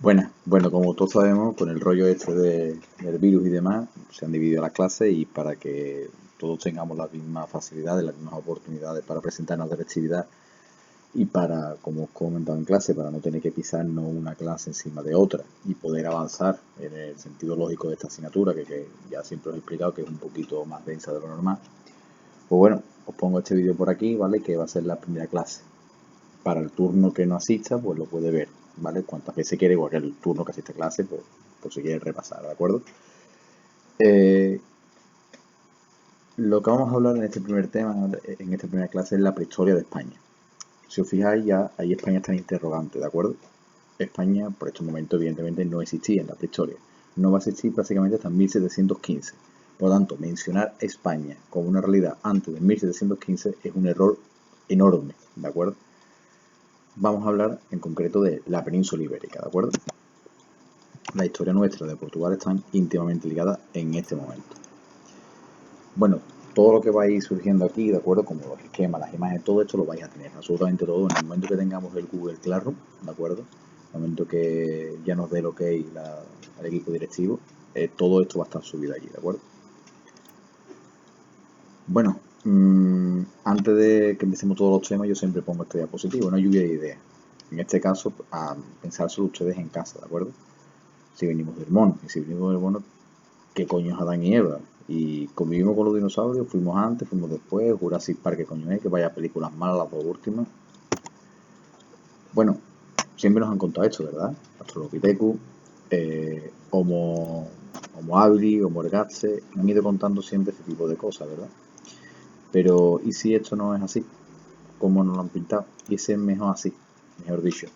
Bueno, como todos sabemos, con el rollo este del virus y demás, se han dividido las clases y para que todos tengamos las mismas facilidades, las mismas oportunidades para presentarnos de actividad y para, como os comentado en clase, para no tener que pisarnos una clase encima de otra y poder avanzar en el sentido lógico de esta asignatura, que ya siempre os he explicado que es un poquito más densa de lo normal. Pues bueno, os pongo este vídeo por aquí, ¿vale? Que va a ser la primera clase. Para el turno que no asista, pues lo puede ver, ¿vale? Cuantas veces quiere, igual que el turno que asiste a clase, pues por si quiere repasar, ¿de acuerdo? Eh, lo que vamos a hablar en este primer tema, en esta primera clase, es la prehistoria de España. Si os fijáis, ya ahí España está en interrogante, ¿de acuerdo? España, por estos momentos, evidentemente, no existía en la prehistoria. No va a existir prácticamente hasta 1715. Por lo tanto, mencionar España como una realidad antes de 1715 es un error enorme, ¿de acuerdo? Vamos a hablar en concreto de la península ibérica, ¿de acuerdo? La historia nuestra de Portugal están íntimamente ligadas en este momento. Bueno, todo lo que va a ir surgiendo aquí, ¿de acuerdo? Como los esquemas, las imágenes, todo esto lo vais a tener, absolutamente todo, en el momento que tengamos el Google Classroom, ¿de acuerdo? En el momento que ya nos dé lo que hay el equipo directivo, todo esto va a estar subido allí, ¿de acuerdo? Bueno, antes de que empecemos todos los temas, yo siempre pongo esta diapositiva, una lluvia de ideas. En este caso, a pensárselo ustedes en casa, ¿de acuerdo? Si venimos del mono, y si venimos del mono, ¿qué coño es Adán y Eva? Y convivimos con los dinosaurios, fuimos antes, fuimos después, Jurassic Park, ¿qué coño es? Que vaya películas malas las dos últimas. Bueno, siempre nos han contado esto, ¿verdad? Australopithecus, Homo habilis, Homo ergaster, han ido contando siempre este tipo de cosas, ¿verdad? Pero, ¿y si esto no es así? ¿Cómo nos lo han pintado? Y ese es mejor así, mejor dicho.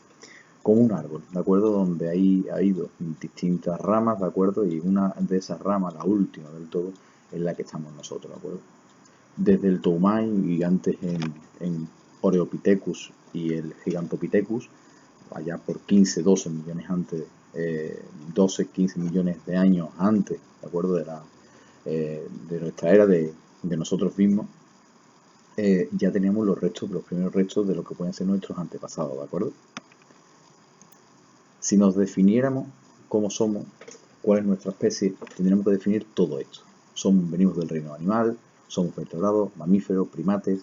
Como un árbol, ¿de acuerdo? Donde ha ido distintas ramas, ¿de acuerdo? Y una de esas ramas, la última del todo, es la que estamos nosotros, ¿de acuerdo? Desde el Toumai y antes en Oreopithecus y el Gigantopithecus, allá por 15, 12 millones antes, 12, 15 millones de años antes, ¿de acuerdo? De nuestra era, de nosotros mismos, ya teníamos los restos, los primeros restos de lo que pueden ser nuestros antepasados, ¿de acuerdo? Si nos definiéramos cómo somos, cuál es nuestra especie, tendríamos que definir todo esto. Venimos del reino animal, somos vertebrados, mamíferos, primates,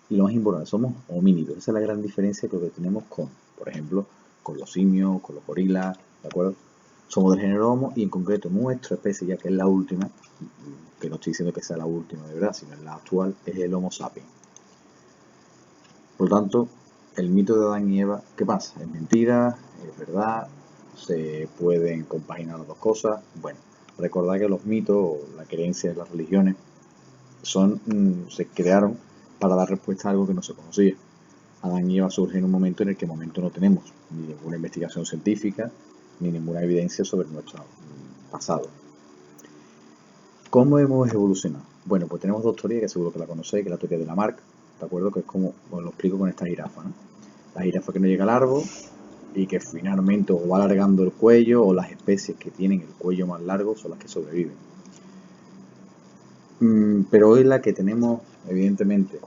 y lo más importante, somos homínidos. Esa es la gran diferencia que tenemos con, por ejemplo, con los simios, con los gorilas, ¿de acuerdo? Somos del género Homo y en concreto nuestra especie, ya que es la última, que no estoy diciendo que sea la última de verdad, sino es la actual, es el Homo sapiens. Por lo tanto, el mito de Adán y Eva, ¿qué pasa? ¿Es mentira? ¿Es verdad? ¿Se pueden compaginar las dos cosas? Bueno, recordad que los mitos o la creencia de las religiones se crearon para dar respuesta a algo que no se conocía. Adán y Eva surgen en un momento en el que momento no tenemos ni ninguna investigación científica ni ninguna evidencia sobre nuestro pasado. ¿Cómo hemos evolucionado? Bueno, pues tenemos dos teorías que seguro que la conocéis, que es la teoría de Lamarck, ¿de acuerdo? Que es como os lo explico con esta jirafa, ¿no? La jirafa que no llega al árbol y que finalmente o va alargando el cuello o las especies que tienen el cuello más largo son las que sobreviven. Pero hoy la que tenemos, evidentemente,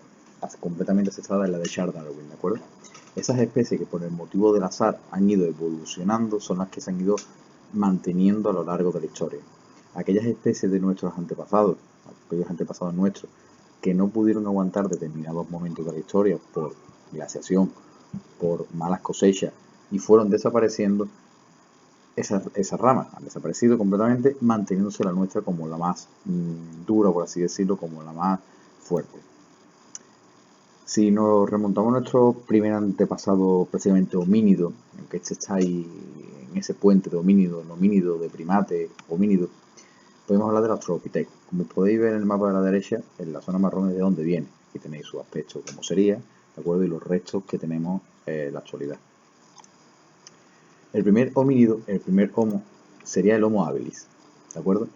completamente aceptada es la de Charles Darwin, ¿de acuerdo? Esas especies que por el motivo del azar han ido evolucionando son las que se han ido manteniendo a lo largo de la historia. Aquellas especies de nuestros antepasados, aquellos antepasados nuestros, que no pudieron aguantar determinados momentos de la historia por glaciación, por malas cosechas, y fueron desapareciendo, esas ramas han desaparecido completamente, manteniéndose la nuestra como la más dura, por así decirlo, como la más fuerte. Si nos remontamos a nuestro primer antepasado precisamente homínido, aunque este está ahí en ese puente de homínido, no homínido, de primate, homínido, podemos hablar del Australopithecus. Como podéis ver en el mapa de la derecha, en la zona marrón es de donde viene. Aquí tenéis su aspecto como sería, ¿de acuerdo? Y los restos que tenemos en la actualidad. El primer homínido, el primer Homo, sería el Homo habilis, ¿de acuerdo?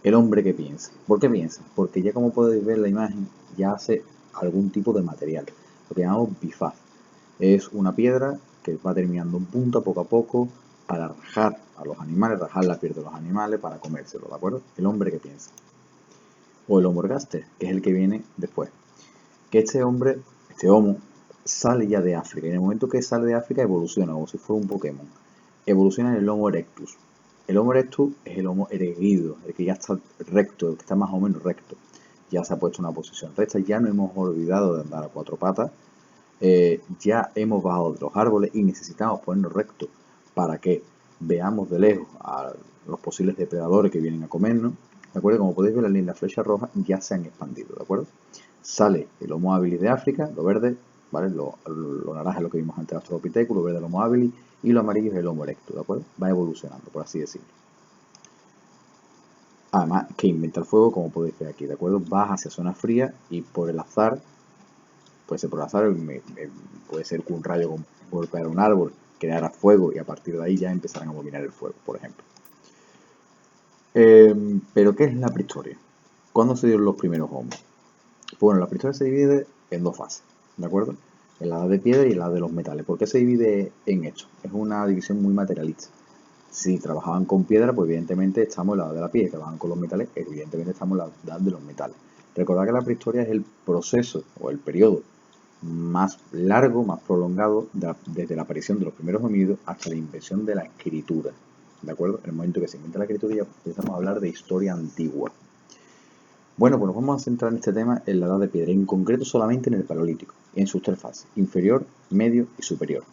El hombre que piensa. ¿Por qué piensa? Porque ya como podéis ver en la imagen, ya hace algún tipo de material, lo que llamamos bifaz. Es una piedra que va terminando en punta poco a poco para rajar a los animales, rajar la piel de los animales para comérselo, ¿de acuerdo? El hombre que piensa. O el Homo ergaster, que es el que viene después. Que este hombre, este Homo, sale ya de África. Y en el momento que sale de África evoluciona como si fuera un Pokémon. evoluciona en el Homo erectus. El Homo erectus es el Homo erguido, el que ya está recto, el que está más o menos recto. Ya se ha puesto en una posición recta, ya no hemos olvidado de andar a cuatro patas, ya hemos bajado de los árboles y necesitamos ponernos rectos para que veamos de lejos a los posibles depredadores que vienen a comernos. ¿De acuerdo? Como podéis ver, las flechas rojas ya se han expandido, ¿de acuerdo? Sale el Homo habilis de África, lo verde, ¿vale? Lo naranja es lo que vimos antes, el Australopithecus, lo verde el Homo habilis y lo amarillo es el Homo erectus, ¿de acuerdo? Va evolucionando, por así decirlo. Además, que inventa el fuego, como podéis ver aquí, ¿de acuerdo? Baja hacia zonas frías y por el azar, puede ser por azar, puede ser que un rayo golpeara un árbol, creara fuego y a partir de ahí ya empezaran a dominar el fuego, por ejemplo. Pero, ¿qué es la prehistoria? ¿Cuándo se dieron los primeros homos? Bueno, la prehistoria se divide en dos fases, ¿de acuerdo? En la edad de piedra y en la edad de los metales. ¿Por qué se divide en esto? Es una división muy materialista. Si trabajaban con piedra, pues evidentemente estamos en la edad de la piedra. Si trabajaban con los metales, evidentemente estamos en la edad de los metales. Recordad que la prehistoria es el proceso o el periodo más largo, más prolongado, desde la aparición de los primeros homínidos hasta la invención de la escritura. ¿De acuerdo? En el momento que se inventa la escritura ya empezamos a hablar de historia antigua. Bueno, pues nos vamos a centrar en este tema en la edad de piedra, en concreto solamente en el Paleolítico, en sus tres fases, inferior, medio y superior.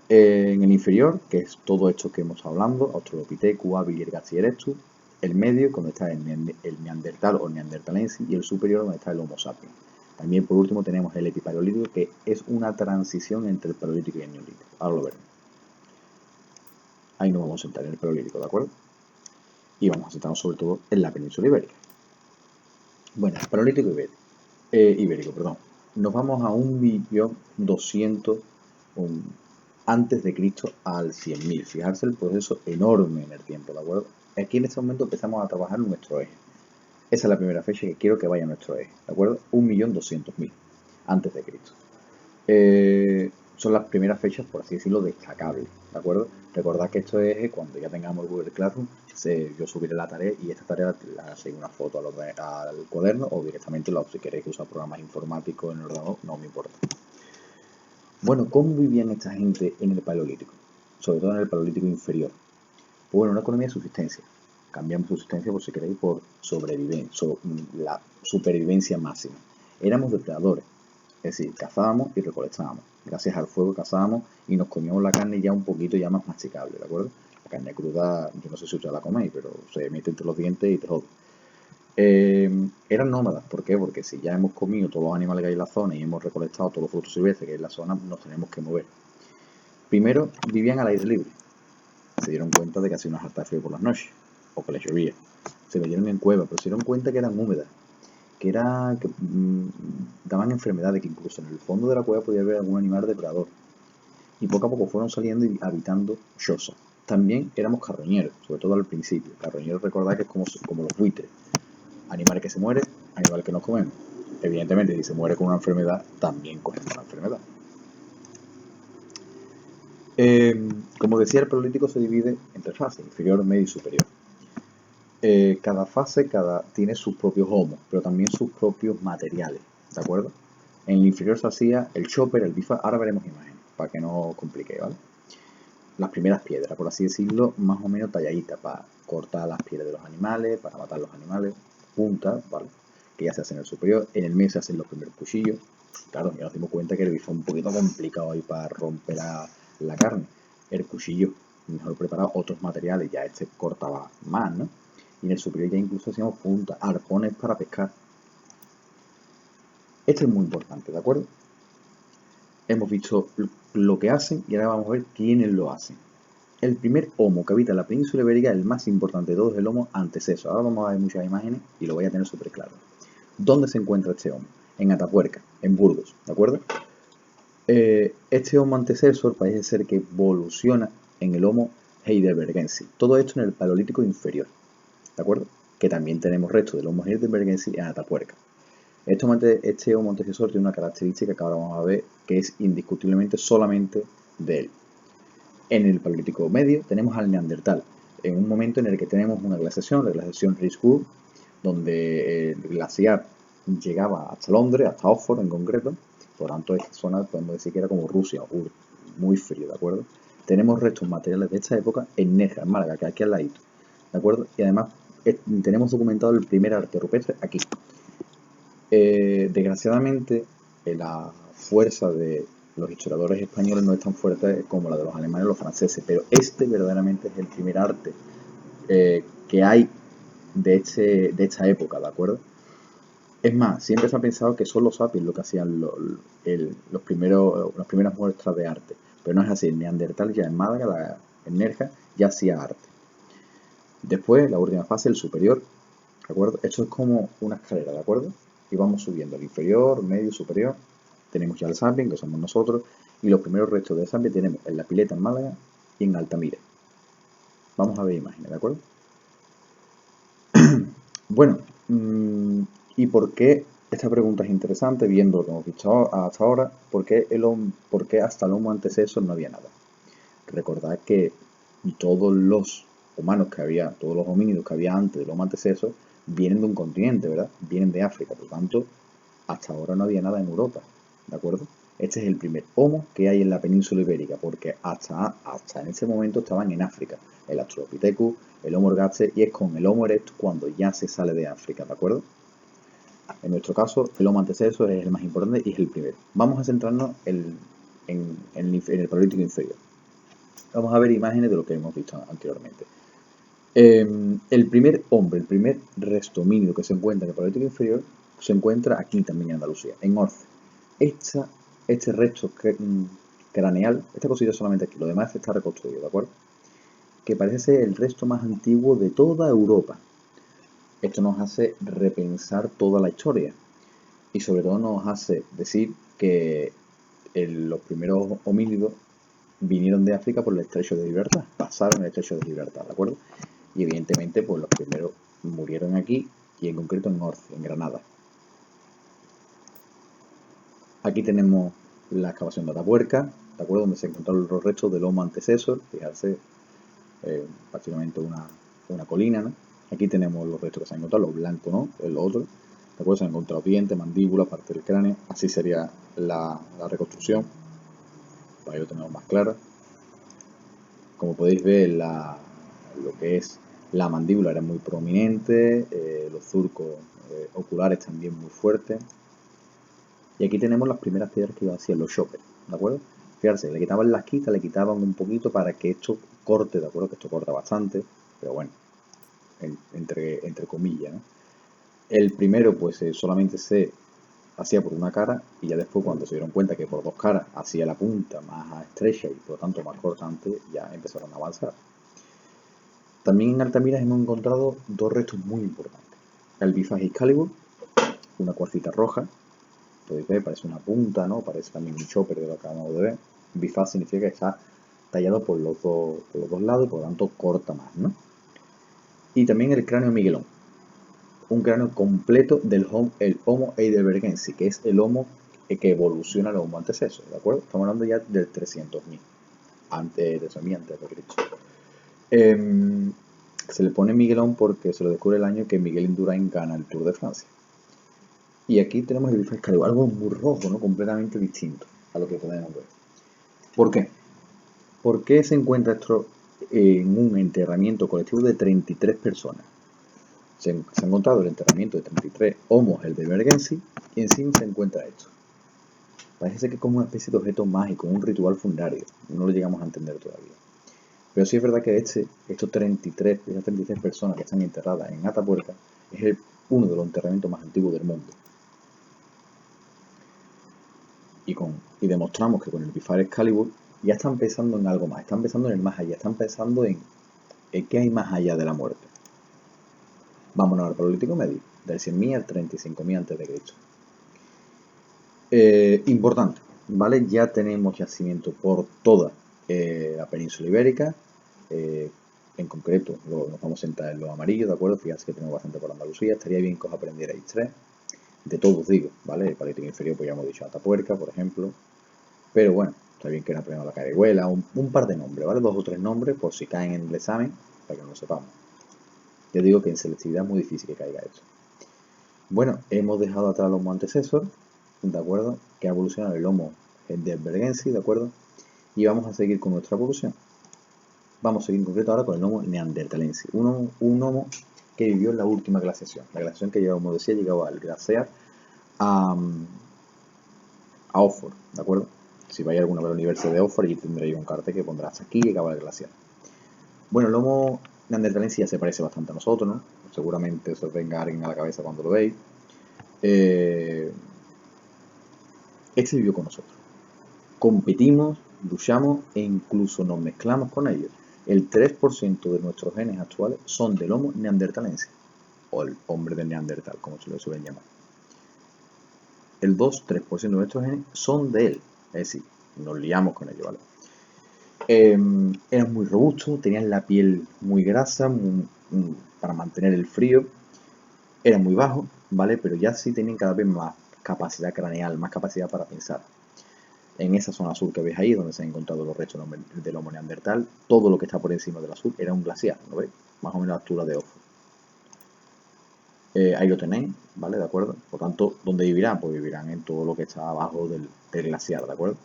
En el inferior, que es todo esto que hemos estado hablando, Australopithecus, habilis, ergaster y erectus. El medio, donde está el neandertal o neandertalensis, y el superior, donde está el Homo sapiens. También, por último, tenemos el epipaleolítico, que es una transición entre el Paleolítico y el Neolítico. Ahora lo veremos. Ahí nos vamos a centrar en el Paleolítico, ¿de acuerdo? Y vamos a centrarnos sobre todo en la península ibérica. Bueno, el Paleolítico ibérico. Nos vamos a 1.200.000 antes de Cristo al 100.000. Fijarse el proceso enorme en el tiempo, ¿de acuerdo? Aquí en este momento empezamos a trabajar nuestro eje. Esa es la primera fecha que quiero que vaya a nuestro eje, ¿de acuerdo? 1.200.000 antes de Cristo. Son las primeras fechas, por así decirlo, destacables, ¿de acuerdo? Recordad que esto es cuando ya tengamos el Google Classroom, yo subiré la tarea y esta tarea la seguiré una foto al cuaderno o directamente si queréis usar programas informáticos en el ordenador, no me importa. Bueno, ¿cómo vivían esta gente en el Paleolítico? Sobre todo en el Paleolítico inferior. Pues bueno, una economía de subsistencia. Cambiamos subsistencia, por si queréis, por sobrevivencia, la supervivencia máxima. Éramos depredadores, es decir, cazábamos y recolectábamos. Gracias al fuego cazábamos y nos comíamos la carne ya un poquito ya más masticable, ¿de acuerdo? La carne cruda, yo no sé si ustedes la coméis, pero se mete entre los dientes y te jode. Eran nómadas, ¿por qué? Porque si ya hemos comido todos los animales que hay en la zona y hemos recolectado todos los frutos silvestres que hay en la zona, nos tenemos que mover. Primero, vivían al aire libre. Se dieron cuenta de que hacía una harta frío por las noches, o que les llovía. Se metieron en cuevas, pero se dieron cuenta que eran húmedas, que daban enfermedades, que incluso en el fondo de la cueva podía haber algún animal depredador. Y poco a poco fueron saliendo y habitando chozas. También éramos carroñeros, sobre todo al principio. Carroñeros, recordad que es como los buitres. Animal que se muere, animal que nos comemos. Evidentemente, si se muere con una enfermedad, también cogemos una enfermedad. Como decía, el Paleolítico se divide en tres fases, inferior, medio y superior. Cada fase tiene sus propios homos, pero también sus propios materiales, ¿de acuerdo? En el inferior se hacía el chopper, el bifa, ahora veremos imágenes, para que no os complique, ¿vale? Las primeras piedras, por así decirlo, más o menos talladitas, para cortar las pieles de los animales, para matar los animales, puntas, ¿vale? Que ya se hacen en el superior. En el medio se hacen los primeros cuchillos. Claro, ya nos dimos cuenta que el bifa es un poquito complicado ahí para romper la carne. El cuchillo, mejor preparado, otros materiales, ya este cortaba más, ¿no? Y en el superior ya incluso hacíamos puntas, arpones para pescar. Esto es muy importante, ¿de acuerdo? Hemos visto lo que hacen y ahora vamos a ver quiénes lo hacen. El primer homo que habita en la península ibérica, el más importante de todos, es el Homo antecessor. Ahora vamos a ver muchas imágenes y lo voy a tener súper claro. ¿Dónde se encuentra este homo? En Atapuerca, en Burgos, ¿de acuerdo? Este Homo antecessor parece ser que evoluciona en el Homo heidelbergensis. Todo esto en el Paleolítico inferior, ¿de acuerdo? Que también tenemos restos del Homo heidelbergensis en Atapuerca. Este Homo antecesor tiene una característica que ahora vamos a ver, que es indiscutiblemente solamente de él. En el Paleolítico medio tenemos al Neandertal, en un momento en el que tenemos una glaciación, la glaciación Rysburg, donde el glaciar llegaba hasta Londres, hasta Oxford en concreto. Por lo tanto, esta zona podemos decir que era como Rusia, muy frío, ¿de acuerdo? tenemos restos materiales de esta época en Nerja, en Málaga, que aquí al ladito, ¿de acuerdo? Y además tenemos documentado el primer arte rupestre aquí. Desgraciadamente, la fuerza de los historiadores españoles no es tan fuerte como la de los alemanes o los franceses, pero este verdaderamente es el primer arte que hay de esta época, ¿de acuerdo? Es más, siempre se ha pensado que son los sapiens lo que hacían las primeras muestras de arte, pero no es así. El Neandertal ya en Málaga, en Nerja, ya hacía arte. Después, la última fase, el superior, ¿de acuerdo? Esto es como una escalera, ¿de acuerdo? Y vamos subiendo el inferior, medio, superior. Tenemos ya el sapien, que somos nosotros, y los primeros restos de sapien tenemos en La Pileta, en Málaga, y en Altamira. Vamos a ver imágenes, ¿de acuerdo? Bueno, ¿y por qué esta pregunta es interesante? Viendo lo que hemos visto hasta ahora, ¿por qué hasta el Homo antecesor no había nada? Recordad que todos los humanos que había, todos los homínidos que había antes del Homo antecesor, vienen de un continente, ¿verdad? Vienen de África, por lo tanto, hasta ahora no había nada en Europa, ¿de acuerdo? Este es el primer Homo que hay en la península ibérica, porque hasta en ese momento estaban en África, el Australopithecus, el Homo ergaster, y es con el Homo erectus cuando ya se sale de África, ¿de acuerdo? En nuestro caso, el Homo antecesor es el más importante y es el primero. Vamos a centrarnos en el Paleolítico inferior. Vamos a ver imágenes de lo que hemos visto anteriormente. El primer hombre, el primer resto homínido que se encuentra en el Paleolítico inferior, se encuentra aquí también en Andalucía, en Orce. Este resto craneal está construido solamente aquí, lo demás está reconstruido, ¿de acuerdo? Que parece ser el resto más antiguo de toda Europa. Esto nos hace repensar toda la historia y sobre todo nos hace decir que los primeros homínidos vinieron de África por el Estrecho de Gibraltar, pasaron el Estrecho de Gibraltar, ¿de acuerdo? Y evidentemente pues los primeros murieron aquí y en concreto en Orce, en Granada. Aquí tenemos la excavación de Atapuerca, ¿de acuerdo? Donde se encontraron los restos del Homo antecesor, fijarse, prácticamente una colina, ¿no? Aquí tenemos los restos que se han encontrado, los blancos, ¿no? El otro, ¿de acuerdo? Se han encontrado dientes, mandíbula, parte del cráneo, así sería la reconstrucción, para que lo tengamos más claro. Como podéis ver, lo que es la mandíbula era muy prominente, los surcos oculares también muy fuertes. Y aquí tenemos las primeras piedras que hacían los choppers, ¿de acuerdo? Fíjense, le quitaban las quitas, le quitaban un poquito para que esto corte, ¿de acuerdo? Que esto corta bastante, pero bueno, entre comillas, ¿no? El primero, pues solamente se hacía por una cara y ya después cuando se dieron cuenta que por dos caras hacía la punta más estrecha y por lo tanto más cortante, ya empezaron a avanzar. También en Altamira hemos encontrado dos restos muy importantes. El Bifas Excalibur, una cuarcita roja, podéis ver, parece una punta, ¿no? Parece también un chopper de lo que acabamos de ver. Bifaz significa que está tallado por los dos lados y por lo tanto corta más, ¿no? Y también el cráneo Miguelón, un cráneo completo del Homo heidelbergensis, que es el Homo que evoluciona al Homo antecesor, ¿de acuerdo? Estamos hablando ya del 300.000, antes de Cristo. Se le pone Miguelón porque se lo descubre el año que Miguel Indurain gana el Tour de Francia. Y aquí tenemos el Bifaz Excalibur, algo muy rojo, ¿no? Completamente distinto a lo que podemos ver. ¿Por qué? ¿Por qué se encuentra esto en un enterramiento colectivo de 33 personas? Se ha encontrado el enterramiento de 33 Homo heidelbergensis y encima se encuentra esto. Parece que es como una especie de objeto mágico, un ritual funerario. No lo llegamos a entender todavía. Pero sí es verdad que esas 33 personas que están enterradas en Atapuerca es uno de los enterramientos más antiguos del mundo. Y demostramos que con el Bifaz Excalibur ya están pensando en algo más, están pensando en el más allá, están pensando en qué hay más allá de la muerte. Vámonos al Paleolítico Medio, del 100.000 al 35.000 a.C. Importante, ¿vale? Ya tenemos yacimiento por toda la península ibérica, en concreto nos vamos a centrar en los amarillos, ¿de acuerdo? Fíjense que tenemos bastante por Andalucía, estaría bien que os aprendierais tres, de todos digo, ¿vale? El Paleolítico inferior, pues ya hemos dicho Atapuerca, por ejemplo, pero bueno, está bien que no aprendamos la Carihuela, un par de nombres, ¿vale? 2 o 3 nombres por si caen en el examen, para que no lo sepamos. Yo digo que en selectividad es muy difícil que caiga eso. Bueno, hemos dejado atrás el Homo antecesor, ¿de acuerdo? Que ha evolucionado el Homo heidelbergensis, ¿de acuerdo? y vamos a seguir con nuestra evolución. Vamos a seguir en concreto ahora con el Homo neanderthalensis, un Homo que vivió en la última glaciación. La glaciación que, como decía, llegaba al glaciar a Oxford, ¿de acuerdo? Si vais a alguna vez a la Universidad de Oxford, allí tendréis un cartel que pondrá hasta aquí llegaba el glaciar. Bueno, el Homo neanderthalensis ya se parece bastante a nosotros, ¿no? Seguramente os venga alguien a la cabeza cuando lo veis. Este vivió con nosotros. Competimos, luchamos e incluso nos mezclamos con ellos. El 3% de nuestros genes actuales son del Homo neanderthalensis, o el hombre del Neandertal, como se le suelen llamar. El 2-3% de nuestros genes son de él, es decir, nos liamos con ellos, ¿vale? Eran muy robustos, tenían la piel muy grasa para mantener el frío, eran muy bajos, ¿vale? Pero ya sí tenían cada vez más capacidad craneal, más capacidad para pensar. En esa zona azul que veis ahí, donde se han encontrado los restos del Homo neandertal, todo lo que está por encima del azul era un glaciar, ¿lo veis? Más o menos a la altura de Oxford. Ahí lo tenéis, ¿vale? ¿De acuerdo? Por tanto, ¿dónde vivirán? Pues vivirán en todo lo que está abajo del glaciar, ¿de acuerdo?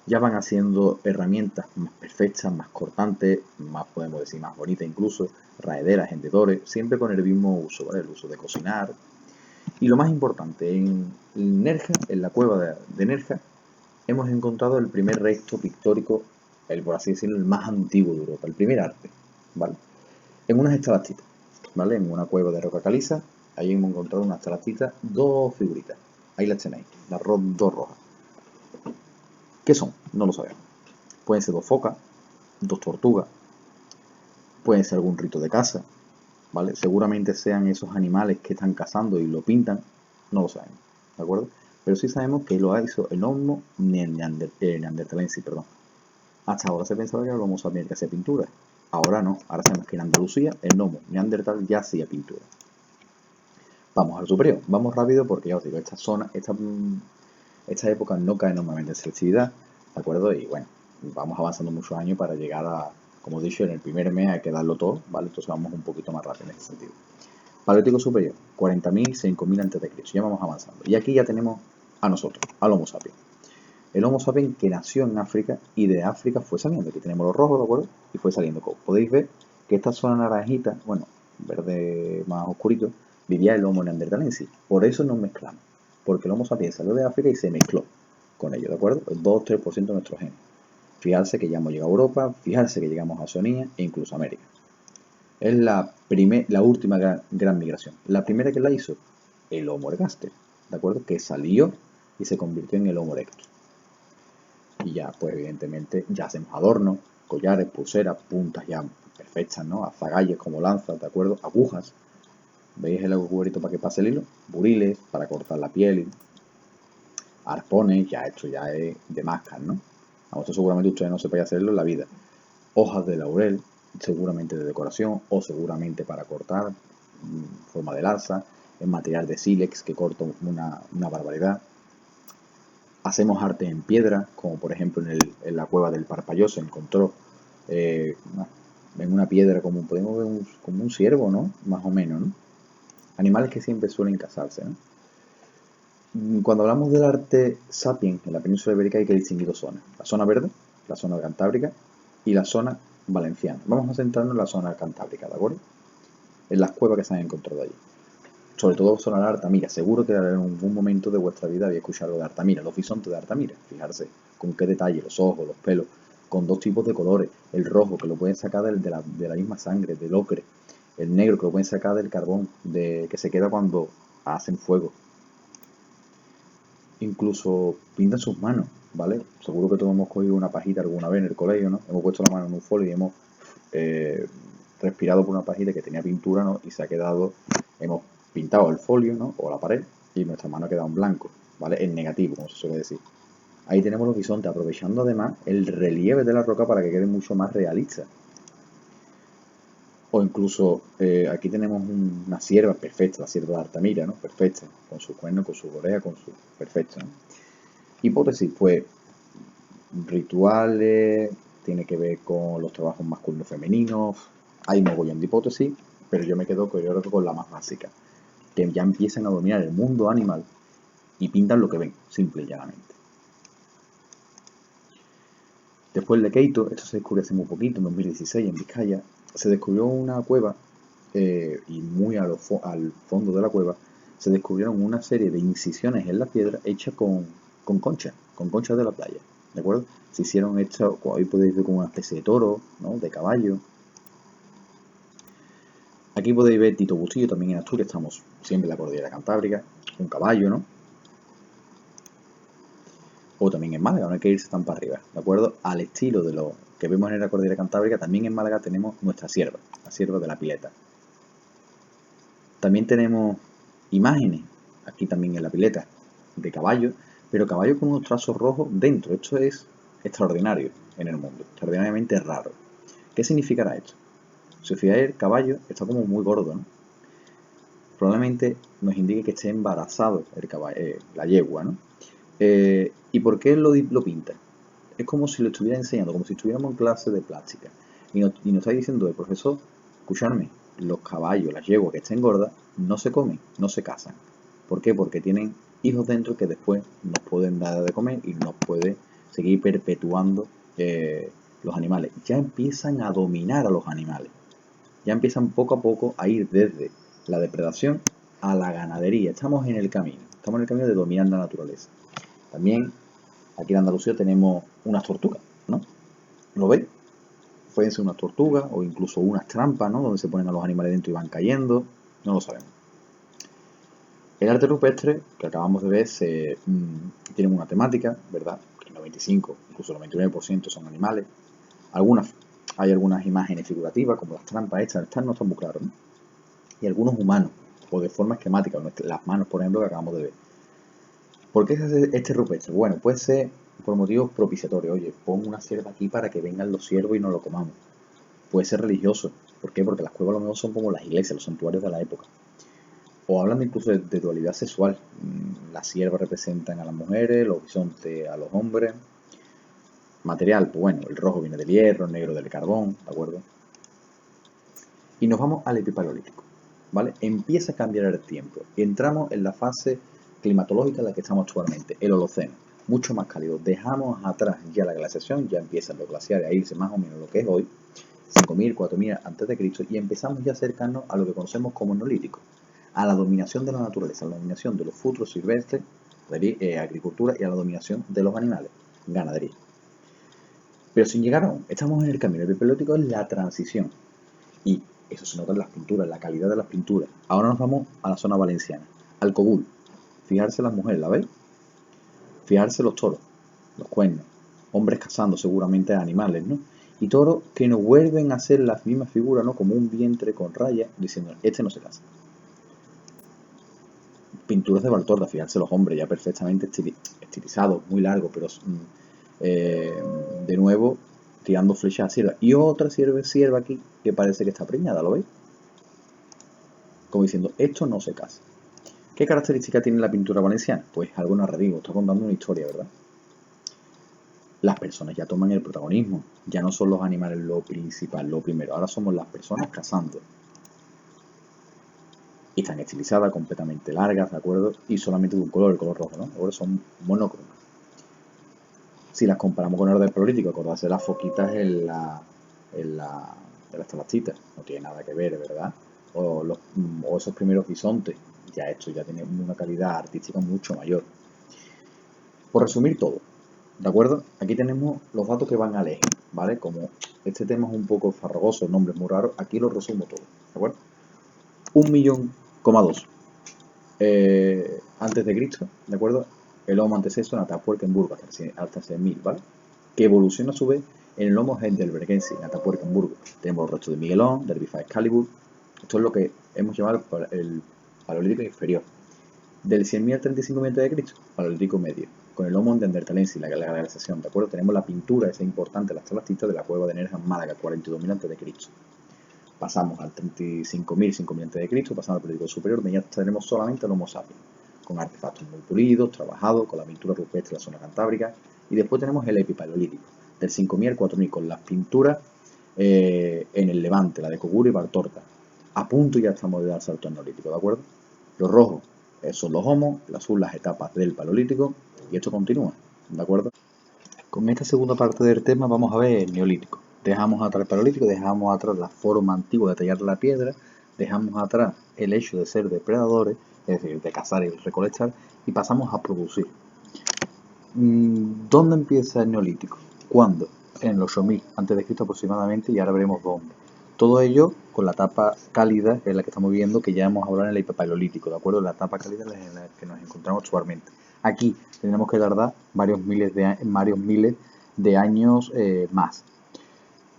Ya van haciendo herramientas más perfectas, más cortantes, más, podemos decir, más bonitas incluso, raederas, hendedores, siempre con el mismo uso, ¿vale? El uso de cocinar. Y lo más importante, en Nerja, en la cueva de Nerja, hemos encontrado el primer resto pictórico, por así decirlo, el más antiguo de Europa, el primer arte, ¿vale? En unas estalactitas, ¿vale? En una cueva de roca caliza, ahí hemos encontrado unas estalactitas, dos figuritas, ahí las tenéis, las dos rojas. ¿Qué son? No lo sabemos. Pueden ser dos focas, dos tortugas, pueden ser algún rito de caza, ¿vale? Seguramente sean esos animales que están cazando y lo pintan, no lo sabemos, ¿de acuerdo? Pero sí sabemos que lo hizo el Homo neanderthalensis, perdón. Hasta ahora se pensaba que era el Homo sapiens que hacía pintura. Ahora no, ahora sabemos que en Andalucía el Homo neandertal ya hacía pintura. Vamos al superior, vamos rápido porque ya os digo, esta época no cae normalmente en selectividad, ¿de acuerdo? Y bueno, vamos avanzando muchos años para llegar a, como he dicho, en el primer mes hay que darlo todo, ¿vale? Entonces vamos un poquito más rápido en este sentido. Paleolítico superior, 40.000, 5.000 a.C. Ya vamos avanzando. Y aquí ya tenemos a nosotros, al Homo sapiens. El Homo sapiens que nació en África y de África fue saliendo. Aquí tenemos los rojos, ¿de acuerdo? Y fue saliendo. Como podéis ver que esta zona naranjita, bueno, verde más oscurito, vivía el Homo neanderthalensis. Por eso nos mezclamos. Porque el Homo sapiens salió de África y se mezcló con ellos, ¿de acuerdo? El 2-3% de nuestros genes. Fijarse que ya hemos llegado a Europa, fijarse que llegamos a Oceanía e incluso a América. Es la última gran migración. La primera que la hizo, el Homo ergaster, ¿de acuerdo? Que salió y se convirtió en el Homo erectus. Y ya, pues evidentemente, ya hacemos adornos, collares, pulseras, puntas ya perfectas, ¿no? Azagalles como lanzas, ¿de acuerdo? Agujas. ¿Veis el agujerito para que pase el hilo? Buriles para cortar la piel. Arpones, ya esto ya es de máscara, ¿no? A vosotros seguramente ustedes no sepáis hacerlo en la vida. Hojas de laurel, seguramente de decoración o seguramente para cortar, forma de lanza, en material de sílex que corta una barbaridad. Hacemos arte en piedra, como por ejemplo en la cueva del Parpalló se encontró en una piedra como podemos ver como un ciervo, ¿no? Más o menos, ¿no? Animales que siempre suelen cazarse, ¿no? Cuando hablamos del arte sapiens en la península ibérica hay que distinguir dos zonas. La zona verde, la zona cantábrica y la zona valenciana. Vamos a centrarnos en la zona cantábrica, ¿de acuerdo? En las cuevas que se han encontrado allí. Sobre todo zona de Altamira. Seguro que en algún momento de vuestra vida habéis escuchado de Altamira, los bisontes de Altamira. Fijarse con qué detalle, los ojos, los pelos, con dos tipos de colores. El rojo, que lo pueden sacar de la misma sangre, del ocre. El negro, que lo pueden sacar del carbón, que se queda cuando hacen fuego. Incluso pintan sus manos, ¿vale? Seguro que todos hemos cogido una pajita alguna vez en el colegio, ¿no? Hemos puesto la mano en un folio y hemos respirado por una pajita que tenía pintura, ¿no? Y se ha quedado, hemos pintado el folio, ¿no? O la pared y nuestra mano ha quedado en blanco, ¿vale? En negativo, como se suele decir. Ahí tenemos los bisontes, aprovechando además el relieve de la roca para que quede mucho más realista. O incluso aquí tenemos una cierva perfecta, la cierva de Altamira, ¿no? Perfecta, con sus cuernos, con su oreja, con su perfecta, ¿no? Hipótesis, pues rituales, tiene que ver con los trabajos masculinos femeninos, hay mogollón de hipótesis, pero yo me quedo con la más básica, que ya empiezan a dominar el mundo animal y pintan lo que ven, simple y llanamente. Después el de Keito, esto se descubrió hace muy poquito, en 2016 en Vizcaya, se descubrió una cueva y muy al fondo de la cueva se descubrieron una serie de incisiones en la piedra hechas con conchas de la playa, ¿de acuerdo? Se hicieron hechas, ahí podéis ver como una especie de toro, ¿no? De caballo. Aquí podéis ver Tito Bustillo, también en Asturias, estamos siempre en la cordillera cantábrica, un caballo, ¿no? O también en Málaga, no hay que irse tan para arriba, ¿de acuerdo? Al estilo de lo que vemos en la cordillera cantábrica, también en Málaga tenemos nuestra sierva, la sierva de la pileta. También tenemos imágenes, aquí también en la pileta, de caballo, pero caballo con unos trazos rojos dentro. Esto es extraordinario en el mundo, extraordinariamente raro. ¿Qué significará esto? Si os fijáis, el caballo está como muy gordo, ¿no? Probablemente nos indique que esté embarazado el caballo, la yegua, ¿no? ¿Y por qué lo pinta? Es como si lo estuviera enseñando, como si estuviéramos en clase de plástica. Y nos está diciendo el profesor, escuchadme, los caballos, las yeguas que estén gordas, no se comen, no se casan. ¿Por qué? Porque tienen hijos dentro que después nos pueden dar de comer y nos puede seguir perpetuando los animales. Ya empiezan a dominar a los animales. Ya empiezan poco a poco a ir desde la depredación a la ganadería. Estamos en el camino de dominar la naturaleza. También aquí en Andalucía tenemos unas tortugas, ¿no? ¿Lo veis? Pueden ser unas tortugas o incluso unas trampas, ¿no? Donde se ponen a los animales dentro y van cayendo. No lo sabemos. El arte rupestre que acabamos de ver tiene una temática, ¿verdad? El 95, incluso el 99% son animales. Hay algunas imágenes figurativas, como las trampas estas no están muy claras, ¿no? Y algunos humanos, o de forma esquemática, las manos, por ejemplo, que acabamos de ver. ¿Por qué se hace este rupestre? Bueno, puede ser por motivos propiciatorios. Oye, pon una cierva aquí para que vengan los ciervos y nos lo comamos. Puede ser religioso. ¿Por qué? Porque las cuevas a lo mejor son como las iglesias, los santuarios de la época. O hablan incluso de dualidad sexual. Las siervas representan a las mujeres, los bisontes a los hombres. Material, pues bueno, el rojo viene del hierro, el negro del carbón, ¿de acuerdo? Y nos vamos al epipaleolítico, ¿vale? Empieza a cambiar el tiempo. Entramos en la fase climatológica en la que estamos actualmente, el Holoceno, mucho más cálido. Dejamos atrás ya la glaciación, ya empiezan los glaciares a irse más o menos lo que es hoy, 5.000, 4.000 antes de Cristo, y empezamos ya a acercarnos a lo que conocemos como neolítico, a la dominación de la naturaleza, a la dominación de los frutos silvestres, agricultura y a la dominación de los animales, ganadería. Pero sin llegar aún, estamos en el camino. El epipaleolítico es la transición. Y eso se nota en las pinturas, la calidad de las pinturas. Ahora nos vamos a la zona valenciana, al Cogul. Fijarse las mujeres, ¿la veis? Fijarse los toros, los cuernos, hombres cazando seguramente animales, ¿no? Y toros que nos vuelven a hacer las mismas figuras, ¿no? Como un vientre con rayas, diciendo, este no se casa. Pinturas de Valtorta, fijarse los hombres ya perfectamente estilizados, muy largos, pero de nuevo tirando flechas a sierva. Y otra sierva aquí que parece que está preñada, ¿lo veis? Como diciendo, esto no se casa. ¿Qué característica tiene la pintura valenciana? Pues algo narrativo, está contando una historia, ¿verdad? Las personas ya toman el protagonismo, ya no son los animales lo principal, lo primero, ahora somos las personas cazando. Y están estilizadas, completamente largas, ¿de acuerdo? Y solamente de un color, el color rojo, ¿no? Ahora son monócromas. Si las comparamos con el orden político, acordarse de las foquitas en las estalactitas, no tiene nada que ver, ¿verdad? O esos primeros bisontes, ya esto ya tiene una calidad artística mucho mayor. Por resumir todo, ¿de acuerdo? Aquí tenemos los datos que van al eje, ¿vale? Como este tema es un poco farragoso, el nombre es muy raro, aquí lo resumo todo, ¿de acuerdo? 1.2 millones antes de Cristo, ¿de acuerdo? El Homo antecesor en Atapuerca en Burgos, hasta 6.000, ¿vale? Que evoluciona a su vez en el Homo heidelbergensis en Atapuerca en Burgos. Tenemos los restos de Miguelón, del Bifa Excalibur. Esto es lo que hemos llamado el Paleolítico inferior. Del 100.000 al 35.000 a.C., Paleolítico medio. Con el Homo neanderthalensis y la glaciación, ¿de acuerdo? Tenemos la pintura, esa importante, las estalactitas de la cueva de Nerja en Málaga, 42.000 a.C. Pasamos al 35.000, 5.000 a.C., pasamos al Paleolítico superior, donde ya tenemos solamente el Homo sapiens, con artefactos muy pulidos, trabajados, con la pintura rupestre de la zona cantábrica, y después tenemos el epipaleolítico, del 5.000 al 4.000, con las pinturas en el Levante, la de Cogul y Valtorta. A punto ya estamos de dar salto al neolítico, ¿de acuerdo? Los rojos son los Homos, el azul las etapas del Paleolítico, y esto continúa, ¿de acuerdo? Con esta segunda parte del tema vamos a ver el neolítico. Dejamos atrás el paleolítico, dejamos atrás la forma antigua de tallar la piedra, dejamos atrás el hecho de ser depredadores, es decir, de cazar y recolectar, y pasamos a producir. ¿Dónde empieza el neolítico? ¿Cuándo? En los 8000 a.C. aproximadamente, y ahora veremos dónde. Todo ello con la etapa cálida en la que estamos viviendo, que ya hemos hablado en el hipopaleolítico, ¿de acuerdo? La etapa cálida en la que nos encontramos actualmente. Aquí tenemos que tardar varios miles de años más.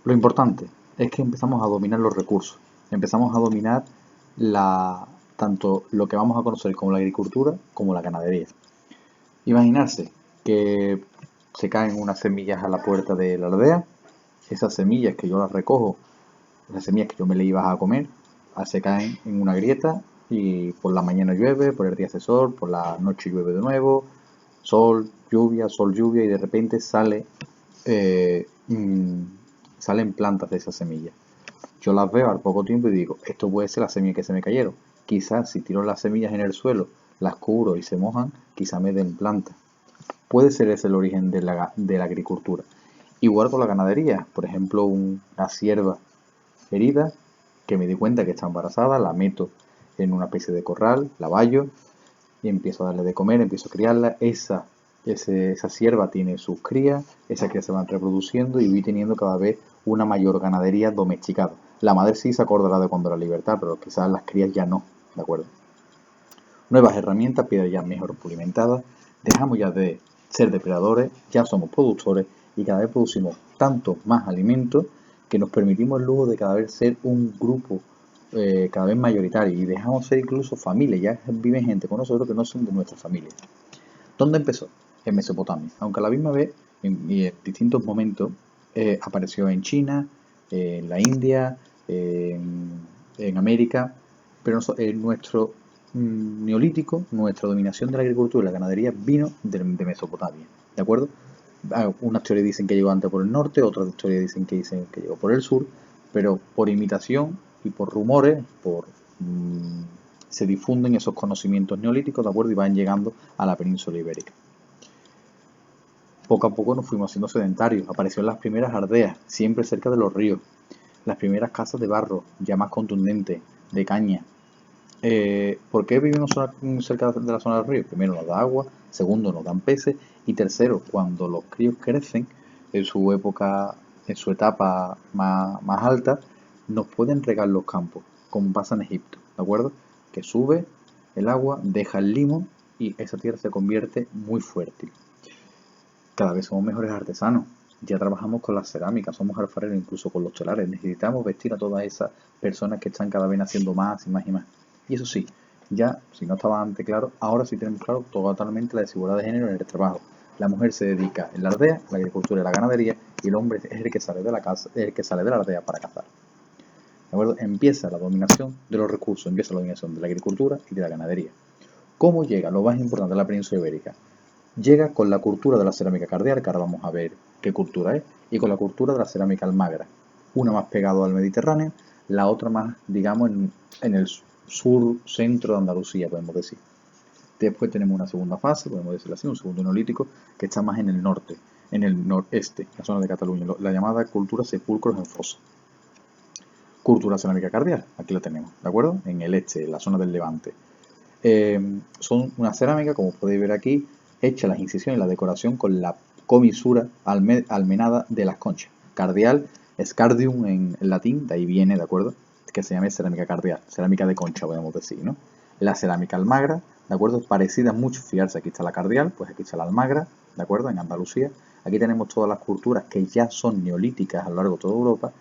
Lo importante es que empezamos a dominar los recursos, empezamos a dominar tanto lo que vamos a conocer como la agricultura como la ganadería. Imaginarse que se caen unas semillas a la puerta de la aldea, esas semillas que yo las recojo, las semillas que yo me le iba a comer, se caen en una grieta y por la mañana llueve, por el día hace sol, por la noche llueve de nuevo, sol, lluvia, y de repente salen plantas de esas semillas. Yo las veo al poco tiempo y digo, esto puede ser las semillas que se me cayeron. Quizás si tiro las semillas en el suelo, las cubro y se mojan, quizás me den plantas. Puede ser ese el origen de la agricultura. Igual con la ganadería, por ejemplo, una cierva herida que me di cuenta que está embarazada, la meto en una especie de corral, la vallo y empiezo a darle de comer, empiezo a criarla. Esa cierva tiene sus crías, esas crías se van reproduciendo y voy teniendo cada vez una mayor ganadería domesticada. La madre sí se acordará de cuando era libertad, pero quizás las crías ya no, ¿de acuerdo? Nuevas herramientas, piedras ya mejor pulimentadas, dejamos ya de ser depredadores, ya somos productores y cada vez producimos tanto más alimentos que nos permitimos el lujo de cada vez ser un grupo cada vez mayoritario y dejamos ser incluso familia, ya viven gente con nosotros que no son de nuestra familia. ¿Dónde empezó? En Mesopotamia, aunque a la misma vez y en distintos momentos apareció en China, en la India, en América, pero nuestro neolítico, nuestra dominación de la agricultura y la ganadería vino de Mesopotamia, ¿de acuerdo? Unas teorías dicen que llegó antes por el norte, otras teorías dicen que llegó por el sur, pero por imitación y por rumores, se difunden esos conocimientos neolíticos, ¿de acuerdo? Y van llegando a la península ibérica. Poco a poco nos fuimos haciendo sedentarios, aparecieron las primeras aldeas, siempre cerca de los ríos, las primeras casas de barro, ya más contundentes, de caña. ¿Por qué vivimos cerca de la zona del río? Primero nos da agua, segundo nos dan peces y tercero, cuando los críos crecen en su época, en su etapa más alta, nos pueden regar los campos, como pasa en Egipto, ¿de acuerdo? Que sube el agua, deja el limo y esa tierra se convierte muy fértil. Cada vez somos mejores artesanos, ya trabajamos con las cerámicas, somos alfareros incluso con los telares, necesitamos vestir a todas esas personas que están cada vez haciendo más y más y más. Y eso sí, ya, si no estaba antes claro, ahora sí tenemos claro totalmente la desigualdad de género en el trabajo. La mujer se dedica en la aldea, a la agricultura y la ganadería, y el hombre es el que sale de la casa, el que sale de la aldea para cazar. ¿De acuerdo? Empieza la dominación de los recursos, empieza la dominación de la agricultura y de la ganadería. ¿Cómo llega? Lo más importante de la península ibérica. Llega con la cultura de la cerámica cardial, que ahora vamos a ver qué cultura es, y con la cultura de la cerámica almagra. Una más pegada al Mediterráneo, la otra más, digamos, en el sur, centro de Andalucía, podemos decir. Después tenemos una segunda fase, podemos decirlo así, un segundo neolítico, que está más en el norte, en el noreste, la zona de Cataluña, la llamada cultura sepulcros en fosa. Cultura cerámica cardial, aquí lo tenemos, ¿de acuerdo? En el este, en la zona del Levante. Son una cerámica, como podéis ver aquí, hecha las incisiones y la decoración con la comisura almenada de las conchas. Cardial, scardium en latín, de ahí viene, ¿de acuerdo? Que se llama cerámica cardial, cerámica de concha, podemos decir, ¿no? La cerámica almagra, ¿de acuerdo? Parecida mucho, fijarse, aquí está la cardial, pues aquí está la almagra, ¿de acuerdo? En Andalucía. Aquí tenemos todas las culturas que ya son neolíticas a lo largo de toda Europa.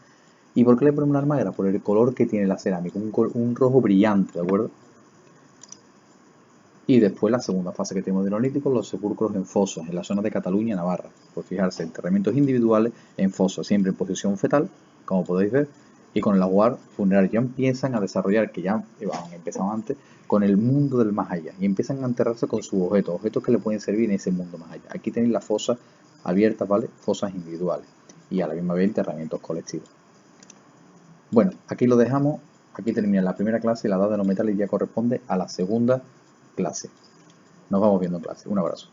¿Y por qué le ponemos una almagra? Por el color que tiene la cerámica, un rojo brillante, ¿de acuerdo? Y después la segunda fase que tenemos de neolítico, los sepulcros en fosas, en la zona de Cataluña y Navarra. Pues fijarse, enterramientos individuales en fosas, siempre en posición fetal, como podéis ver, y con el laguar funerario ya empiezan a desarrollar, que ya han empezado antes, con el mundo del más allá, y empiezan a enterrarse con sus objetos que le pueden servir en ese mundo más allá. Aquí tenéis las fosas abiertas, ¿vale? Fosas individuales, y a la misma vez enterramientos colectivos. Bueno, aquí lo dejamos, aquí termina la primera clase y la edad de los metales ya corresponde a la segunda clase. Nos vamos viendo en clase. Un abrazo.